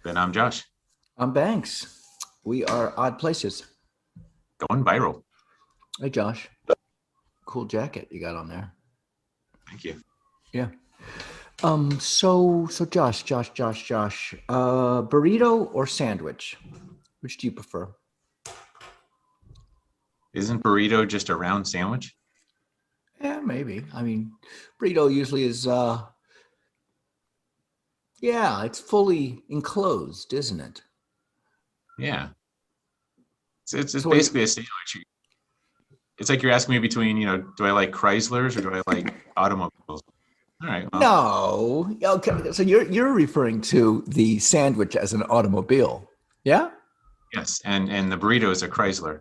And I'm Josh. I'm Banks. We are Odd Places. Going viral. Hey, Josh. Cool jacket you got on there. Thank you. Yeah. So Josh. Burrito or sandwich? Which do you prefer? Isn't burrito just a round sandwich? Yeah, maybe. I mean, burrito usually is. Yeah, it's fully enclosed, isn't it? Yeah. It's So what do basically you? a sandwich. It's like you're asking me between, do I like Chryslers or do I like automobiles? All right. Well, No. Okay. So you're referring to the sandwich as an automobile. Yeah. yes. And the burrito is a Chrysler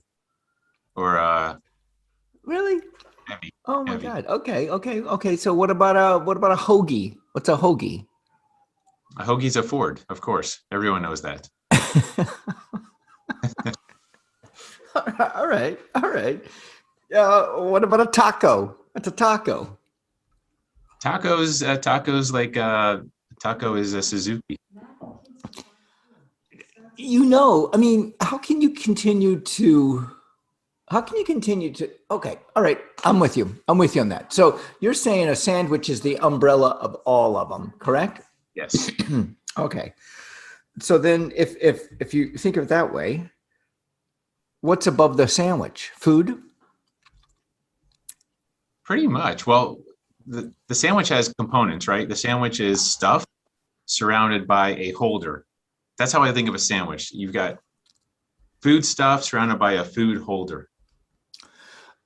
or Really? heavy, Oh my heavy. God. Okay. So what about a hoagie? What's a hoagie? A hoagie's a Ford, of course. Everyone knows that. All right. All right. What about a taco? What's a taco? Tacos like taco is a Suzuki. I mean, how can you continue to okay, all right, I'm with you. I'm with you on that. So you're saying a sandwich is the umbrella of all of them, correct? Yes. Okay. So then if you think of it that way, what's above the sandwich? Food? Pretty much. Well, the sandwich has components, right? The sandwich is stuff surrounded by a holder. That's how I think of a sandwich. You've got food stuff surrounded by a food holder.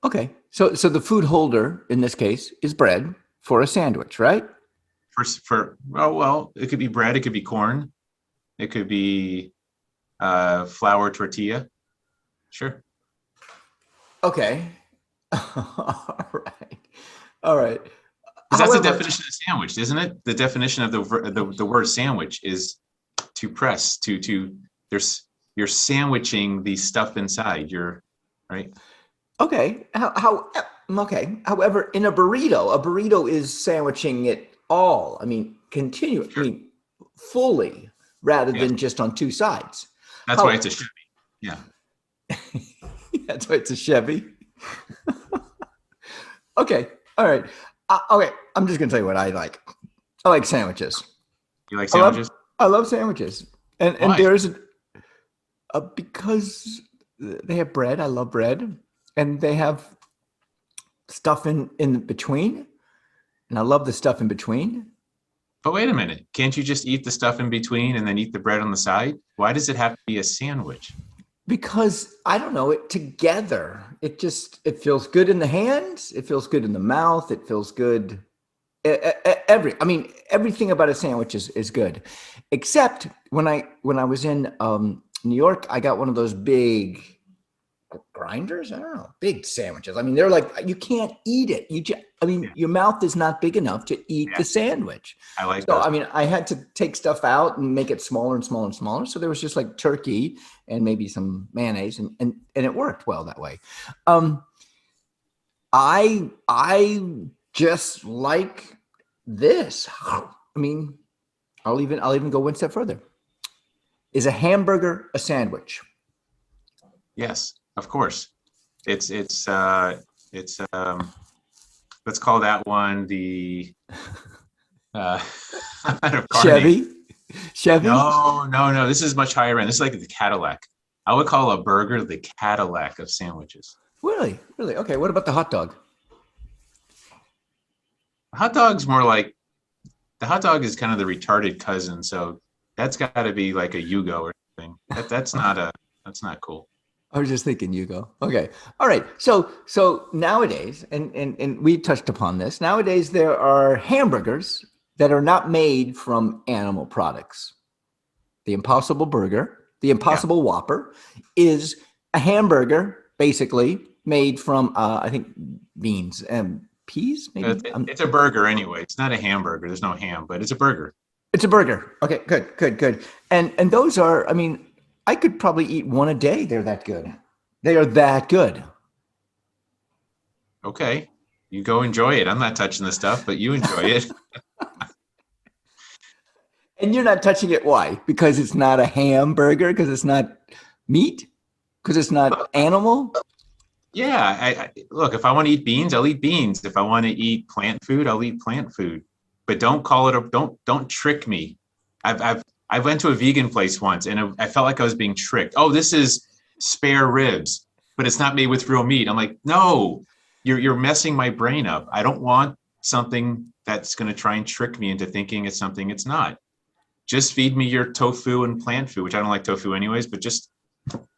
Okay. So the food holder in this case is bread for a sandwich, right? Well, it could be bread, it could be corn, it could be flour tortilla. Sure. Okay. All right. All right. Because that's the However, definition of sandwich, isn't it? The definition of the word sandwich is to press, there's you're sandwiching the stuff inside. You're right. okay. Okay. However, in a burrito is sandwiching it all. I mean, I Sure. mean, fully rather Yes. than just on two sides. That's why How it's a Chevy. Yeah. that's why it's a Chevy. Okay. All right. Okay. I'm just gonna tell you what I like. I like sandwiches. You like I love sandwiches? I love sandwiches. And Why? there's because they have bread. I love bread, and they have stuff in between, and I love the stuff in between But wait a minute. Can't you just eat the stuff in between and then eat the bread on the side? Why does it have to be a sandwich? because I don't know it together. It feels good in the hands. It feels good in the mouth. It feels good. I mean, everything about a sandwich is good, except when I was in New York, I got one of those big grinders. I don't know, big sandwiches. I mean, they're like you can't eat it. I mean, Yeah. your mouth is not big enough to eat Yeah. the sandwich. I like So those. I mean, I had to take stuff out and make it smaller and smaller and smaller. So there was just like turkey and maybe some mayonnaise, and it worked well that way. Um, I just like this. I mean, I'll even go one step further. Is a hamburger a sandwich? Yes, of course. It's let's call that one the I'm out of car name. Chevy? Chevy? No. This is much higher end. This is like the Cadillac. I would call a burger the Cadillac of sandwiches. Really? Really? Okay. What about the hot dog? Hot dog's more like the hot dog is kind of the retarded cousin, so that's got to be like a Yugo or something. That's not cool. I was just thinking Hugo. Okay. All right. So nowadays, and we touched upon this, nowadays there are hamburgers that are not made from animal products. The Impossible Burger, the Yeah, Impossible Whopper is a hamburger basically made from I think beans and peas, maybe. it's a burger anyway. It's not a hamburger. There's no ham, but it's a burger. It's a burger. Okay, good. And those are, I mean, I could probably eat one a day. They're that good. They are that good. Okay, you go enjoy it. I'm not touching the stuff, but you enjoy it. And you're not touching it. Why? Because it's not a hamburger? Because it's not meat? Because it's not animal? Yeah, look, if I want to eat beans, I'll eat beans. If I want to eat plant food, I'll eat plant food. But don't call it a don't trick me. I went to a vegan place once and I felt like I was being tricked. Oh, this is spare ribs, but it's not made with real meat. I'm like, no, you're messing my brain up. I don't want something that's going to try and trick me into thinking it's something it's not. Just feed me your tofu and plant food, which I don't like tofu anyways, but just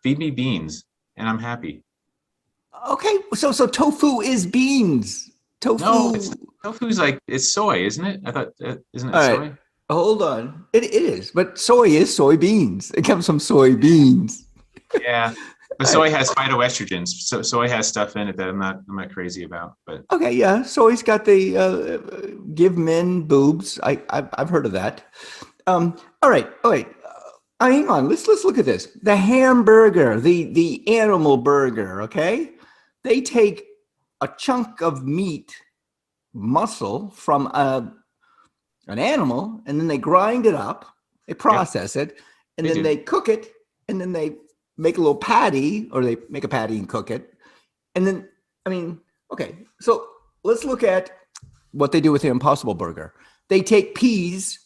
feed me beans and I'm happy. Okay, so tofu is beans. No, Tofu. it's tofu's like it's soy, isn't it? I thought isn't it All right, soy? hold on. It is, but soy is soybeans. It comes from soybeans. Yeah, but All right. soy has phytoestrogens. So soy has stuff in it that I'm not crazy about. But Okay, yeah. Soy's got the give men boobs. I've heard of that. All right, all right. Hang on. Let's look at this. The hamburger, the animal burger. Okay, they take a chunk of meat, muscle from an animal, and then they grind it up. They yeah, process it, and they then do. they cook it, and then they make a little patty, or they make a patty and cook it, and then I mean, okay. So let's look at what they do with the Impossible Burger. They take peas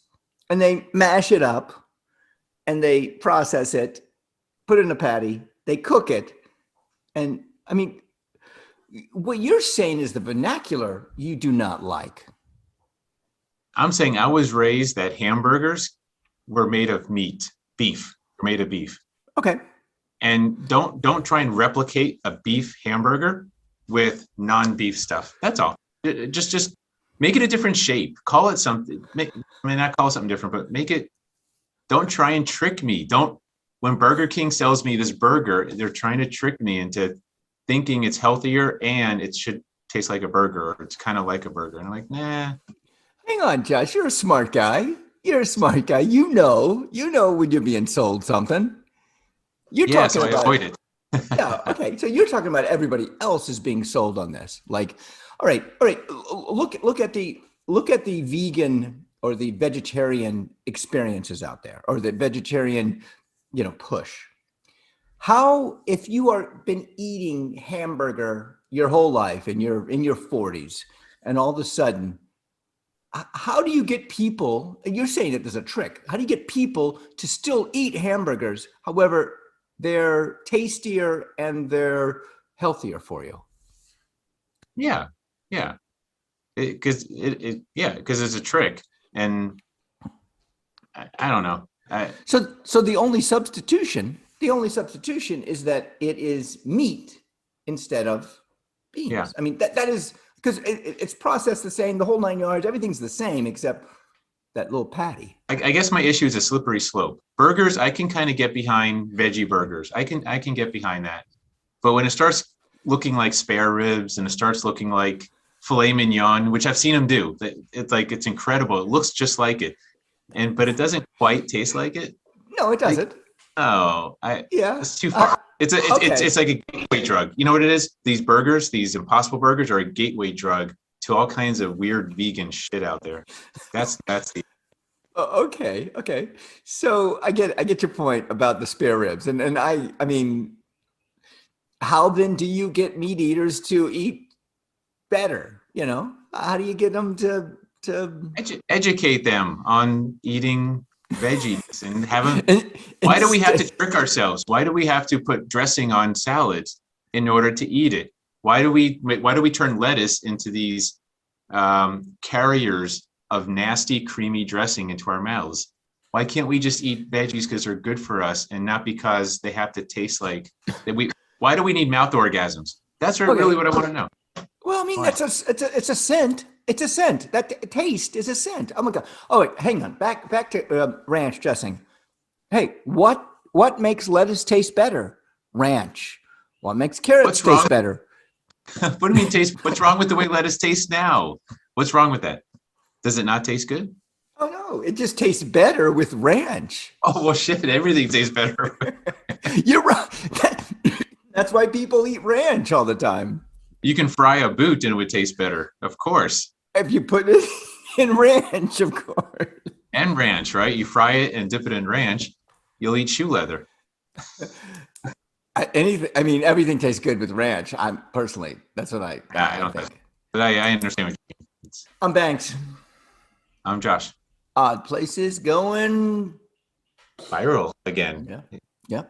and they mash it up and they process it, put it in a patty, they cook it. And I mean, what you're saying is the vernacular you do not like. I'm saying I was raised that hamburgers were made of meat, beef, were made of beef. Okay. And don't try and replicate a beef hamburger with non-beef stuff. That's all. Just make it a different shape. Call it something. Not call it something different, but make it. Don't try and trick me. Don't. When Burger King sells me this burger, they're trying to trick me into thinking it's healthier and it should taste like a burger or it's kind of like a burger. And I'm like, nah. Hang on, Josh. You're a smart guy. You're a smart guy. You know when you're being sold something. You're Yeah, talking so I about avoid it. yeah, okay. So you're talking about everybody else is being sold on this. Like, all right. Look at the vegan or the vegetarian experiences out there, or the vegetarian, push. How, if you are been eating hamburger your whole life and you're in your 40s, and all of a sudden, how do you get people? You're saying that there's a trick. How do you get people to still eat hamburgers? However, they're tastier and they're healthier for you. Yeah, yeah. Because it's a trick, and I don't know. So the only substitution is that it is meat instead of Yeah, beans. I mean, that is because it's processed the same, the whole 9 yards. Everything's the same except that little patty. I guess my issue is a slippery slope. Burgers, I can kind of get behind veggie burgers. I can get behind that. But when it starts looking like spare ribs and it starts looking like filet mignon, which I've seen them do, it's like it's incredible. It looks just like it, but it doesn't quite taste like it. No, it Like, doesn't. oh, Yeah. it's too far. Okay. It's like a gateway drug. You know what it is? These burgers, these Impossible Burgers, are a gateway drug to all kinds of weird vegan shit out there. That's the Okay. Okay. So I get your point about the spare ribs, and I mean, how then do you get meat eaters to eat better? How do you get them to educate them on eating veggies and have them. and, Why do we have to instead? trick ourselves? Why do we have to put dressing on salads in order to eat it? Why do we turn lettuce into these carriers of nasty, creamy dressing into our mouths? Why can't we just eat veggies because they're good for us and not because they have to taste like that? Why do we need mouth orgasms? That's really Okay. what I want to know. Well, I mean, Why? it's a scent. It's a scent. That taste is a scent. Oh my god. Oh wait, hang on. Back to ranch dressing. Hey, what makes lettuce taste better? Ranch. What makes carrots What's wrong? taste better? What do you mean taste? What's wrong with the way lettuce tastes now? What's wrong with that? Does it not taste good? Oh no, it just tastes better with ranch. Oh well, shit! Everything tastes better. You're right. That's why people eat ranch all the time. You can fry a boot and it would taste better, of course. If you put it in ranch, of course. And ranch, right? You fry it and dip it in ranch, you'll eat shoe leather. Anything. I mean, everything tastes good with ranch. I'm personally. That's what I I don't, think. but I understand what you mean. I'm Banks. I'm Josh. Odd places going. Viral again. Yeah. Yeah.